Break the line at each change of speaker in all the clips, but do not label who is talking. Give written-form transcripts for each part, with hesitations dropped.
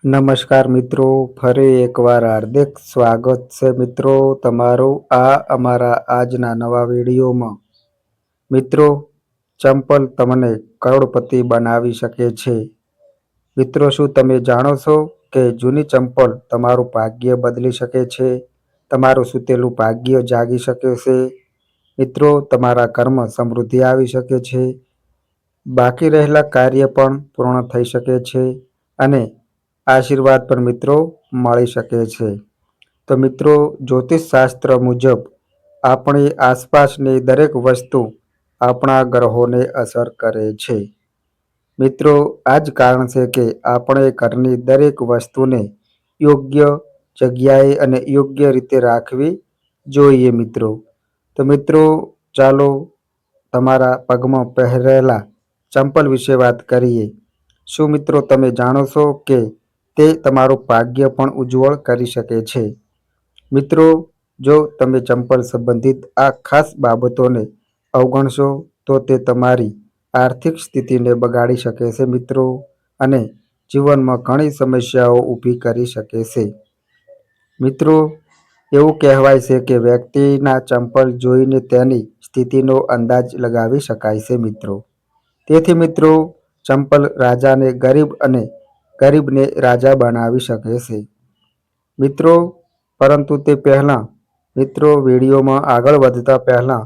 નમસ્કાર મિત્રો, ફરી એકવાર હાર્દિક સ્વાગત છે મિત્રો તમારું આ અમારા આજના નવા વિડીયોમાં. મિત્રો, ચંપલ તમને કરોડપતિ બનાવી શકે છે. મિત્રો, શું તમે જાણો છો કે જૂની ચંપલ તમારું ભાગ્ય બદલી શકે છે? તમારું સૂતેલું ભાગ્ય જાગી શકે છે. મિત્રો, તમારા ઘરમાં સમૃદ્ધિ આવી શકે છે. બાકી રહેલા કાર્ય પણ પૂર્ણ થઈ શકે છે અને આશીર્વાદ પણ મિત્રો મળી શકે છે. તો મિત્રો, જ્યોતિષ શાસ્ત્ર મુજબ આપણી આસપાસની દરેક વસ્તુ આપણા ગ્રહોને અસર કરે છે. મિત્રો, આ જ કારણ છે કે આપણે ઘરની દરેક વસ્તુને યોગ્ય જગ્યાએ અને યોગ્ય રીતે રાખવી જોઈએ મિત્રો. તો મિત્રો, ચાલો તમારા પગમાં પહેરેલા ચંપલ વિશે વાત કરીએ. શું મિત્રો તમે જાણો છો કે તે તમારું ભાગ્ય પણ ઉજ્જવળ કરી શકે છે? મિત્રો, જો તમે ચંપલ સંબંધિત આ ખાસ બાબતોને અવગણશો તો તે તમારી આર્થિક સ્થિતિને બગાડી શકે છે મિત્રો અને જીવનમાં ઘણી સમસ્યાઓ ઊભી કરી શકે છે. મિત્રો, એવું કહેવાય છે કે વ્યક્તિના ચંપલ જોઈને તેની સ્થિતિનો અંદાજ લગાવી શકાય છે મિત્રો. તેથી મિત્રો, ચંપલ રાજાને ગરીબ અને ગરીબને રાજા બનાવી શકે છે. મિત્રો, પરંતુ તે પહેલાં મિત્રો, વિડીયોમાં આગળ વધતા પહેલાં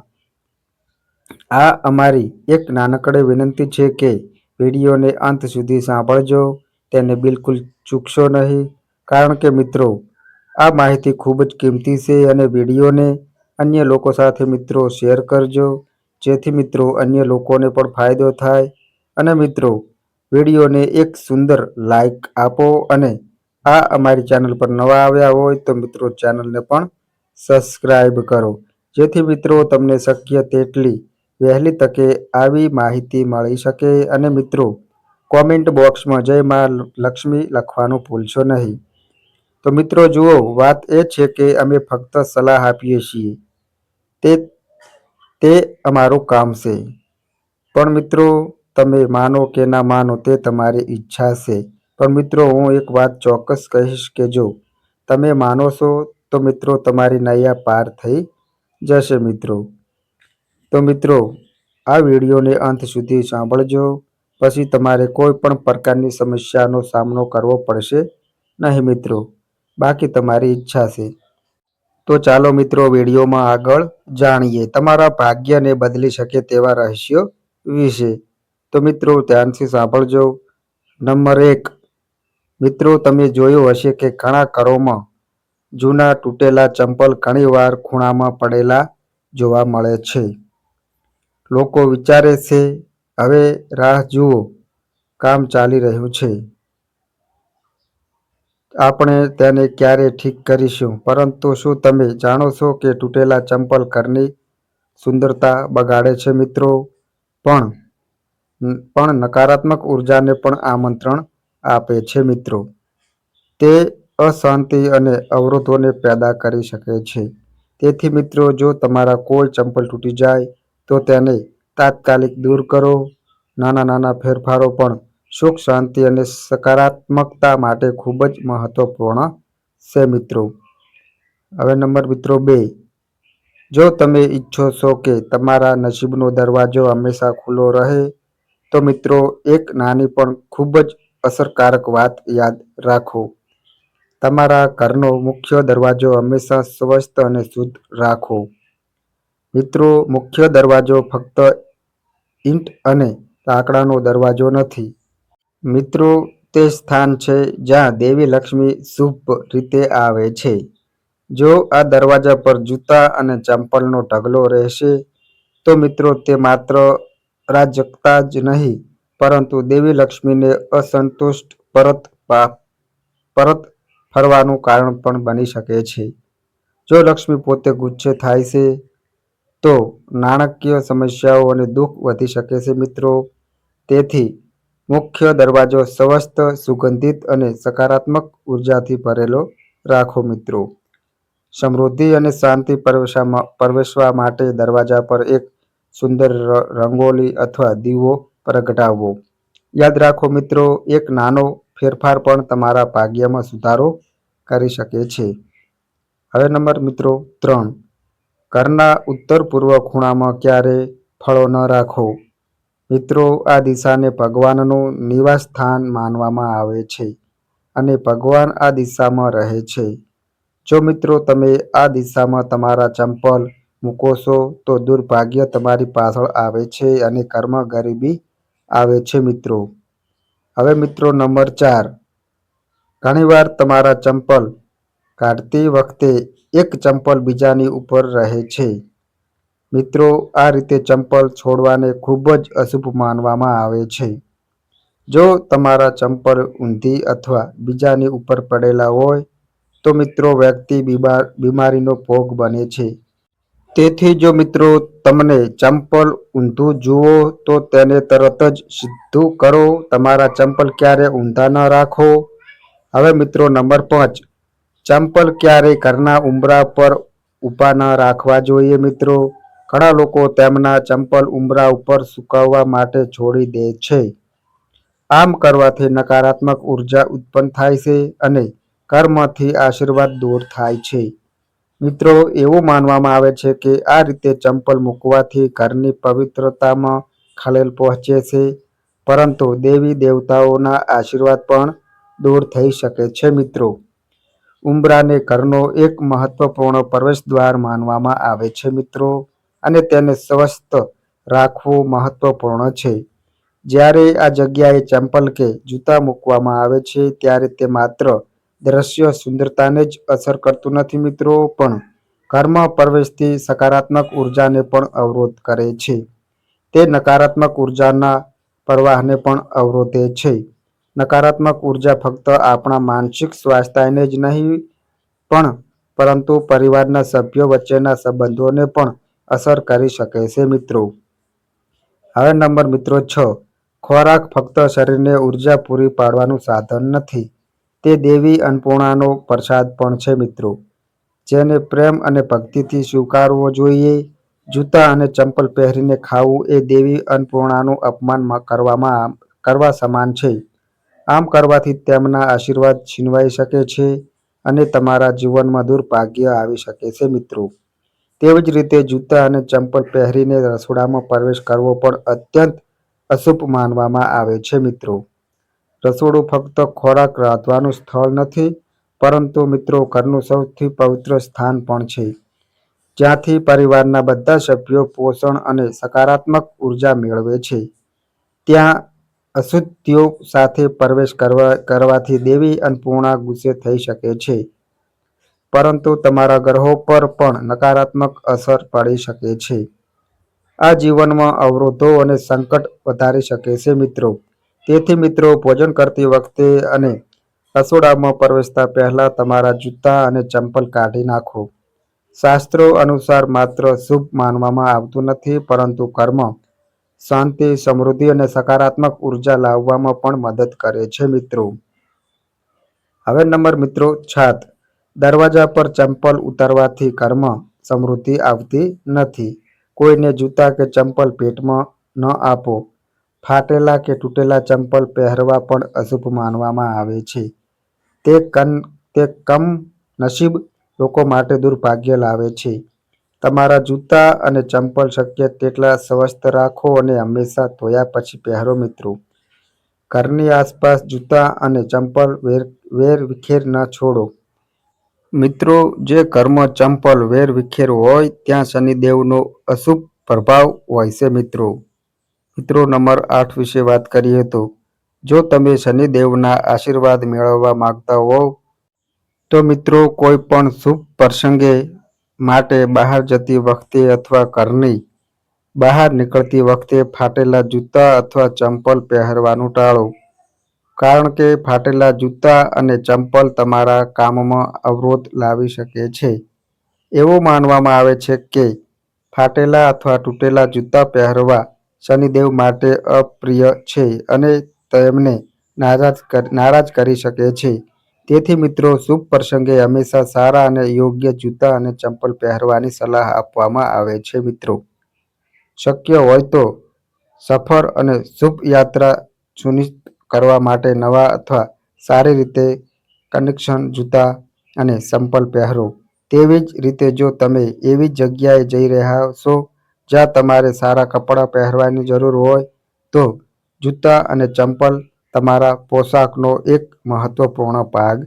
આ અમારી એક નાનકડી વિનંતી છે કે વિડીયોને અંત સુધી સાંભળજો. તેને બિલકુલ ચૂકશો નહીં, કારણ કે મિત્રો, આ માહિતી ખૂબ જ કિંમતી છે અને વિડીયોને અન્ય લોકો સાથે મિત્રો શેર કરજો, જેથી મિત્રો અન્ય લોકોને પણ ફાયદો થાય. અને મિત્રો, વિડીયોને એક સુંદર લાઈક આપો અને આ અમારી ચેનલ પર નવા આવ્યા હોય તો મિત્રો ચેનલને પણ સબસ્ક્રાઈબ કરો, જેથી મિત્રો તમને શક્ય તેટલી વહેલી તકે આવી માહિતી મળી શકે. અને મિત્રો, કોમેન્ટ બોક્સમાં જય મા લક્ષ્મી લખવાનું ભૂલશો નહીં. તો મિત્રો જુઓ, વાત એ છે કે અમે ફક્ત સલાહ આપીએ છીએ, તે અમારું કામ છે. પણ મિત્રો, તમે માનો કે ના માનો તે તમારી ઈચ્છા છે. પણ મિત્રો, હું એક વાત ચોક્કસ કહીશ કે જો તમે માનો છો તો મિત્રો તમારી નૈયા પાર થઈ જશે મિત્રો. તો મિત્રો, આ વિડીયોને અંત સુધી સાંભળજો, પછી તમારે કોઈ પણ પ્રકારની સમસ્યાનો સામનો કરવો પડશે નહીં મિત્રો. બાકી તમારી ઈચ્છા છે. તો ચાલો મિત્રો, વિડીયોમાં આગળ જાણીએ તમારા ભાગ્યને બદલી શકે તેવા રહસ્યો વિશે. તો મિત્રો, ધ્યાનથી સાંભળજો. નંબર 1, મિત્રો, તમે જોયું હશે કે ઘણા ઘરોમાં જૂના તૂટેલા ચંપલ ઘણીવાર ખૂણામાં પડેલા જોવા મળે છે. લોકો વિચારે છે, હવે રાહ જુઓ, કામ ચાલી રહ્યું છે, આપણે તેને ક્યારે ઠીક કરીશું. પરંતુ શું તમે જાણો છો કે તૂટેલા ચંપલ ઘરની સુંદરતા બગાડે છે મિત્રો? પણ નકારાત્મક ઉર્જાને પણ આમંત્રણ આપે છે મિત્રો. તે અશાંતિ અને અવરોધોને પેદા કરી શકે છે. તેથી મિત્રો, જો તમારા કોઈ ચંપલ તૂટી જાય તો તેને તાત્કાલિક દૂર કરો. નાના નાના ફેરફારો પણ સુખ, શાંતિ અને સકારાત્મકતા માટે ખૂબ જ મહત્વપૂર્ણ છે મિત્રો. હવે નંબર મિત્રો 2, જો તમે ઈચ્છો છો કે તમારા નસીબનો દરવાજો હંમેશા ખુલ્લો રહે તો મિત્રો એક નાની પણ ખૂબ જ અસરકારક વાત યાદ રાખો. તમારા ઘરનો મુખ્ય દરવાજો હંમેશા સ્વસ્થ અને શુદ્ધ રાખો. મિત્રો, મુખ્ય દરવાજો ફક્ત ઈંટ અને લાકડાનો દરવાજો નથી. મિત્રો, તે સ્થાન છે જ્યાં દેવી લક્ષ્મી શુભ રીતે આવે છે. જો આ દરવાજા પર જૂતા અને ચંપલનો ઢગલો રહેશે તો મિત્રો તે માત્ર અરાજકતા જ નહીં, પરંતુ દેવી લક્ષ્મીને અસંતુષ્ટ પરત ફરવાનું કારણ પણ બની શકે છે. જો લક્ષ્મી પોતે ગુસ્સે થાય છે તો નાણાકીય સમસ્યાઓ અને દુઃખ વધી શકે છે મિત્રો. તેથી મુખ્ય દરવાજો સ્વસ્થ, સુગંધિત અને સકારાત્મક ઉર્જાથી ભરેલો રાખો મિત્રો. સમૃદ્ધિ અને શાંતિ પ્રવેશવા માટે દરવાજા પર એક સુંદર રંગોલી અથવા દીવો પ્રગટાવવો. યાદ રાખો મિત્રો, એક નાનો ફેરફાર પણ તમારા ભાગ્યમાં સુધારો કરી શકે છે. હવે નંબર મિત્રો 3, ઘરના ઉત્તર પૂર્વ ખૂણામાં ક્યારે ફળો ન રાખો. મિત્રો, આ દિશાને ભગવાનનું નિવાસ સ્થાન માનવામાં આવે છે અને ભગવાન આ દિશામાં રહે છે. જો મિત્રો તમે આ દિશામાં તમારા ચંપલ મૂકો છો તો દુર્ભાગ્ય તમારી પાછળ આવે છે અને ઘરમાં ગરીબી આવે છે મિત્રો. હવે મિત્રો નંબર 4, ઘણીવાર તમારા ચંપલ કાઢતી વખતે એક ચંપલ બીજાની ઉપર રહે છે. મિત્રો, આ રીતે ચંપલ છોડવાને ખૂબ જ અશુભ માનવામાં આવે છે. જો તમારા ચંપલ ઊંધી અથવા બીજાની ઉપર પડેલા હોય તો મિત્રો વ્યક્તિ બીમારીનો ભોગ બને છે. તેથી જો મિત્રો તમને ચંપલ ઊંધું જુઓ તો તેને તરત જ સીધું કરો. તમારા ચંપલ ક્યારે ઊંધા ન રાખો. હવે મિત્રો નંબર 5, ચંપલ ક્યારેય ઘરના ઉંબરા પર ઊભા ન રાખવા જોઈએ. મિત્રો, ઘણા લોકો તેમના ચંપલ ઉંબરા ઉપર સૂકવવા માટે છોડી દે છે. આમ કરવાથી નકારાત્મક ઉર્જા ઉત્પન્ન થાય છે અને ઘરમાંથી આશીર્વાદ દૂર થાય છે. મિત્રો, એવું માનવામાં આવે છે કે આ રીતે ચંપલ મૂકવાથી ઘરની પવિત્રતામાં ખલેલ પહોંચે છે, પરંતુ દેવી દેવતાઓના આશીર્વાદ પણ દૂર થઈ શકે છે. મિત્રો, ઉંબરાને ઘરનો એક મહત્વપૂર્ણ પ્રવેશદ્વાર માનવામાં આવે છે મિત્રો, અને તેને સ્વસ્થ રાખવું મહત્વપૂર્ણ છે. જ્યારે આ જગ્યાએ ચંપલ કે જૂતા મૂકવામાં આવે છે ત્યારે તે માત્ર દ્રશ્ય સુંદરતાને જ અસર કરતું નથી મિત્રો, પણ ઘરમાં પ્રવેશતી સકારાત્મક ઉર્જાને પણ અવરોધ કરે છે. તે નકારાત્મક ઉર્જાના પ્રવાહને પણ અવરોધે છે. નકારાત્મક ઉર્જા ફક્ત આપણા માનસિક સ્વાસ્થ્યને જ નહીં પણ પરંતુ પરિવારના સભ્યો વચ્ચેના સંબંધોને પણ અસર કરી શકે છે મિત્રો. હવે નંબર મિત્રો 6, ખોરાક ફક્ત શરીરને ઉર્જા પૂરી પાડવાનું સાધન નથી, તે દેવી અન્નપૂર્ણાનો પ્રસાદ પણ છે મિત્રો, જેને પ્રેમ અને ભક્તિથી સ્વીકારવો જોઈએ. જૂતા અને ચંપલ પહેરીને ખાવું એ દેવી અન્નપૂર્ણાનું અપમાન કરવા સમાન છે. આમ કરવાથી તેમના આશીર્વાદ છીનવાઈ શકે છે અને તમારા જીવનમાં દુર્ભાગ્ય આવી શકે છે મિત્રો. તેવી જ રીતે જૂતા અને ચંપલ પહેરીને રસોડામાં પ્રવેશ કરવો પણ અત્યંત અશુભ માનવામાં આવે છે મિત્રો. રસોડું ફક્ત ખોરાક રાંધવાનું સ્થળ નથી, પરંતુ મિત્રો ઘરનું સૌથી પવિત્ર સ્થાન પણ છે, જ્યાંથી પરિવારના બધા સભ્યો પોષણ અને સકારાત્મક ઉર્જા મેળવે છે. ત્યાં અશુદ્ધિઓ સાથે પ્રવેશ કરવાથી દેવી અન્નપૂર્ણા ગુસ્સે થઈ શકે છે, પરંતુ તમારા ગ્રહો પર પણ નકારાત્મક અસર પડી શકે છે. આ જીવનમાં અવરોધો અને સંકટ વધારી શકે છે મિત્રો. તેથી મિત્રો, ભોજન કરતી વખતે અને રસોડામાં પ્રવેશતા પહેલા તમારા જૂતા અને ચંપલ કાઢી નાખો. શાસ્ત્રો અનુસાર માત્ર શુભ માનવામાં આવતું નથી, પરંતુ ઘરમાં શાંતિ, સમૃદ્ધિ અને સકારાત્મક ઉર્જા લાવવામાં પણ મદદ કરે છે મિત્રો. હવે નંબર મિત્રો 7, દરવાજા પર ચંપલ ઉતારવાથી ઘરમાં સમૃદ્ધિ આવતી નથી. કોઈને જૂતા કે ચંપલ ભેટમાં ન આપો. ફાટેલા કે તૂટેલા ચંપલ પહેરવા પણ અશુભ માનવામાં આવે છે. તે કમનસીબ લોકો માટે દુર્ભાગ્ય લાવે છે. તમારા જૂતા અને ચંપલ શક્ય તેટલા સ્વસ્થ રાખો અને હંમેશા ધોયા પછી પહેરો મિત્રો. ઘરની આસપાસ જૂતા અને ચંપલ વેરવિખેર ન છોડો. મિત્રો, જે ઘરમાં ચંપલ વેરવિખેર હોય ત્યાં શનિદેવનો અશુભ પ્રભાવ હોય છે મિત્રો. મિત્રો, નંબર 8 વિશે વાત કરીએ તો, જો તમે શનિદેવના આશીર્વાદ મેળવવા માંગતા હોવ તો મિત્રો કોઈ પણ શુભ પ્રસંગે માટે બહાર જતી વખતે અથવા ઘરની બહાર નીકળતી વખતે ફાટેલા જૂતા અથવા ચંપલ પહેરવાનું ટાળો, કારણ કે ફાટેલા જૂતા અને ચંપલ તમારા કામમાં અવરોધ લાવી શકે છે. એવું માનવામાં આવે છે કે ફાટેલા અથવા તૂટેલા જૂતા પહેરવા શનિદેવ માટે અપ્રિય છે અને તેમને નારાજ કરી શકે છે. તેથી મિત્રો, શુભ પ્રસંગે હંમેશા સારા અને યોગ્ય જૂતા અને ચંપલ પહેરવાની સલાહ આપવામાં આવે છે મિત્રો. શક્ય હોય તો સફર અને શુભ યાત્રા સુનિશ્ચિત કરવા માટે નવા અથવા સારી રીતે કનેક્શન જૂતા અને સંપલ પહેરો. તેવી જ રીતે જો તમે એવી જગ્યાએ જઈ રહ્યા છો જ્યાં તમારે સારા કપડાં પહેરવાની જરૂર હોય તો જૂતા અને ચંપલ તમારા પોશાકનો એક મહત્વપૂર્ણ ભાગ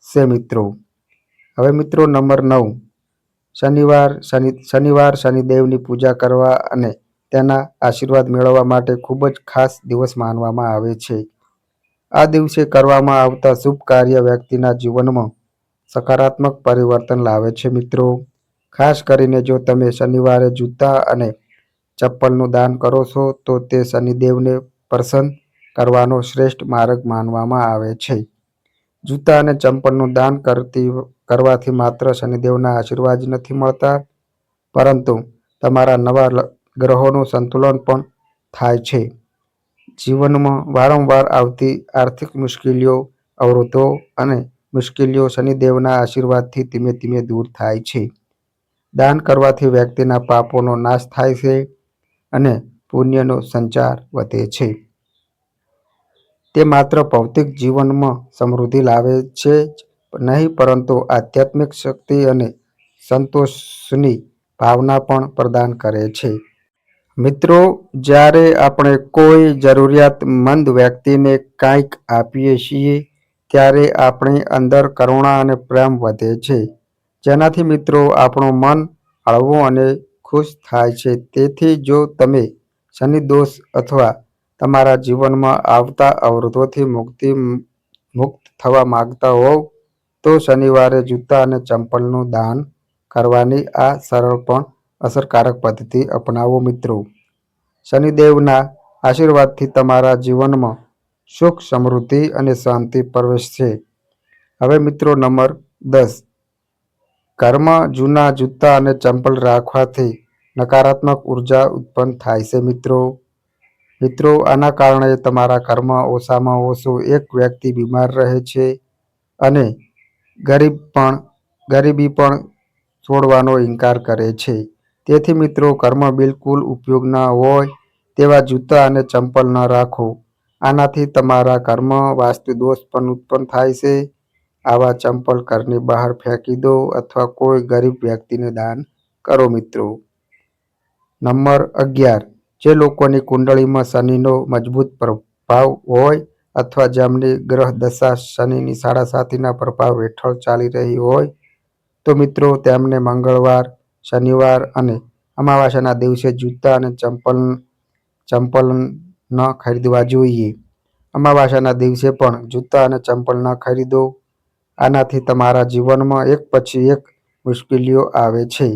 છે મિત્રો. હવે મિત્રો નંબર 9, શનિવાર શનિદેવની પૂજા કરવા અને તેના આશીર્વાદ મેળવવા માટે ખૂબ જ ખાસ દિવસ માનવામાં આવે છે. આ દિવસે કરવામાં આવતા શુભ કાર્ય વ્યક્તિના જીવનમાં સકારાત્મક પરિવર્તન લાવે છે મિત્રો. ખાસ કરીને જો તમે શનિવારે જૂતા અને ચપ્પલનું દાન કરો છો તો તે શનિદેવને પ્રસન્ન કરવાનો શ્રેષ્ઠ માર્ગ માનવામાં આવે છે. જૂતા અને ચંપલનું દાન કરવાથી માત્ર શનિદેવના આશીર્વાદ નથી મળતા, પરંતુ તમારા નવા ગ્રહોનું સંતુલન પણ થાય છે. જીવનમાં વારંવાર આવતી આર્થિક મુશ્કેલીઓ, અવરોધો અને મુશ્કેલીઓ શનિદેવના આશીર્વાદથી ધીમે ધીમે દૂર થાય છે. દાન કરવાથી વ્યક્તિના પાપોનો નાશ થાય છે અને પુણ્યનો સંચાર વધે છે. તે માત્ર ભૌતિક જીવનમાં સમૃદ્ધિ લાવે છે જ નહીં, પરંતુ આધ્યાત્મિક શક્તિ અને સંતોષની ભાવના પણ પ્રદાન કરે છે. મિત્રો, જ્યારે આપણે કોઈ જરૂરિયાતમંદ વ્યક્તિને કંઈક આપીએ છીએ ત્યારે આપણી અંદર કરુણા અને પ્રેમ વધે છે, જેનાથી મિત્રો આપણું મન હળવું અને ખુશ થાય છે. તેથી જો તમે શનિ દોષ અથવા તમારા જીવનમાં આવતા અવરોધોથી મુક્ત થવા માંગતા હોવ તો શનિવારે જૂતા અને ચંપલનું દાન કરવાની આ સરળ પણ અસરકારક પદ્ધતિ અપનાવો મિત્રો. શનિદેવના આશીર્વાદથી તમારા જીવનમાં સુખ, સમૃદ્ધિ અને શાંતિ પ્રવેશશે. હવે મિત્રો નંબર 10, ઘરમાં જૂના જૂતા અને ચંપલ રાખવાથી નકારાત્મક ઉર્જા ઉત્પન્ન થાય છે મિત્રો, આના કારણે તમારા ઘરમાં ઓછામાં ઓછો એક વ્યક્તિ બીમાર રહે છે અને ગરીબી પણ છોડવાનો ઇનકાર કરે છે. તેથી મિત્રો, ઘરમાં બિલકુલ ઉપયોગ ન હોય તેવા જૂતા અને ચંપલ ન રાખો. આનાથી તમારા ઘરમાં વાસ્તુ દોષ પણ ઉત્પન્ન થાય છે. આવા ચંપલ ઘરની બહાર ફેંકી દો અથવા કોઈ ગરીબ વ્યક્તિને દાન કરો મિત્રો. નંબર 11, જે લોકોની કુંડળીમાં શનિનો મજબૂત પ્રભાવ હોય અથવા જેમની ગ્રહ દશા શનિની સાડાસાતીના પ્રભાવ હેઠળ ચાલી રહી હોય તો મિત્રો તેમને મંગળવાર, શનિવાર અને અમાવાસ્યાના દિવસે જૂતા અને ચંપલ ન ખરીદવા જોઈએ. અમાવાસ્યાના દિવસે પણ જૂતા અને ચંપલ ન ખરીદો. આનાથી તમારા જીવનમાં એક પછી એક મુશ્કેલીઓ આવે છે.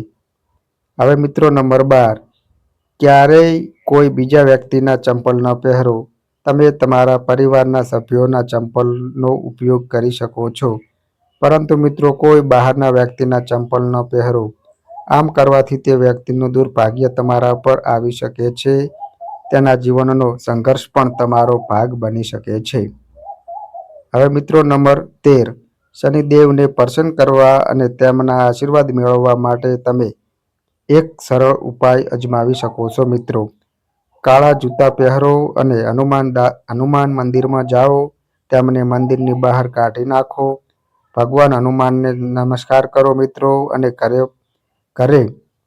હવે મિત્રો નંબર 12, ક્યારેય કોઈ બીજા વ્યક્તિના ચંપલ ન પહેરો. તમે તમારા પરિવારના સભ્યોના ચંપલનો ઉપયોગ કરી શકો છો, પરંતુ મિત્રો કોઈ બહારના વ્યક્તિના ચંપલ ન પહેરો. આમ કરવાથી તે વ્યક્તિનું દુર્ભાગ્ય તમારા પર આવી શકે છે. તેના જીવનનો સંઘર્ષ પણ તમારો ભાગ બની શકે છે. હવે મિત્રો નંબર 13, શનિદેવને પ્રસન્ન કરવા અને તેમના આશીર્વાદ મેળવવા માટે તમે એક સરળ ઉપાય અજમાવી શકો છો મિત્રો. કાળા જૂતા પહેરો અને હનુમાન મંદિરમાં જાઓ. તેમને મંદિરની બહાર કાઢી નાખો. ભગવાન હનુમાનને નમસ્કાર કરો મિત્રો અને ઘરે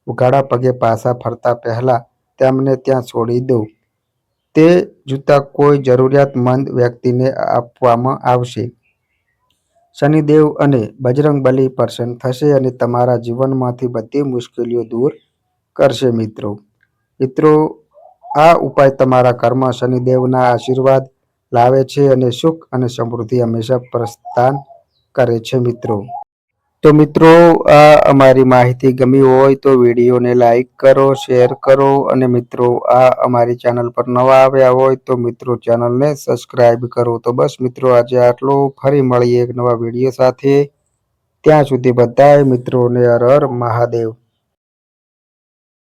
ઉઘાડા પગે પાછા ફરતા પહેલા તેમને ત્યાં છોડી દો. તે જૂતા કોઈ જરૂરિયાતમંદ વ્યક્તિને આપવામાં આવશે. શનિદેવ અને બજરંગબલી પ્રસન્ન થશે અને તમારા જીવનમાંથી બધી મુશ્કેલીઓ દૂર કરશે મિત્રો. આ ઉપાય તમારા ઘરમાં શનિદેવના આશીર્વાદ લાવે છે અને સુખ અને સમૃદ્ધિ હંમેશા પ્રદાન કરે છે મિત્રો. તો મિત્રો, આ અમારી માહિતી ગમી હોય તો વિડીયોને લાઈક કરો, શેર કરો અને મિત્રો આ અમારી ચેનલ પર નવા આવ્યા હોય તો મિત્રો ચેનલને સબસ્ક્રાઈબ કરો. તો બસ મિત્રો આજે આટલું. ફરી મળીએ એક નવા વિડીયો સાથે. ત્યાં સુધી બધાય મિત્રોને હર હર મહાદેવ.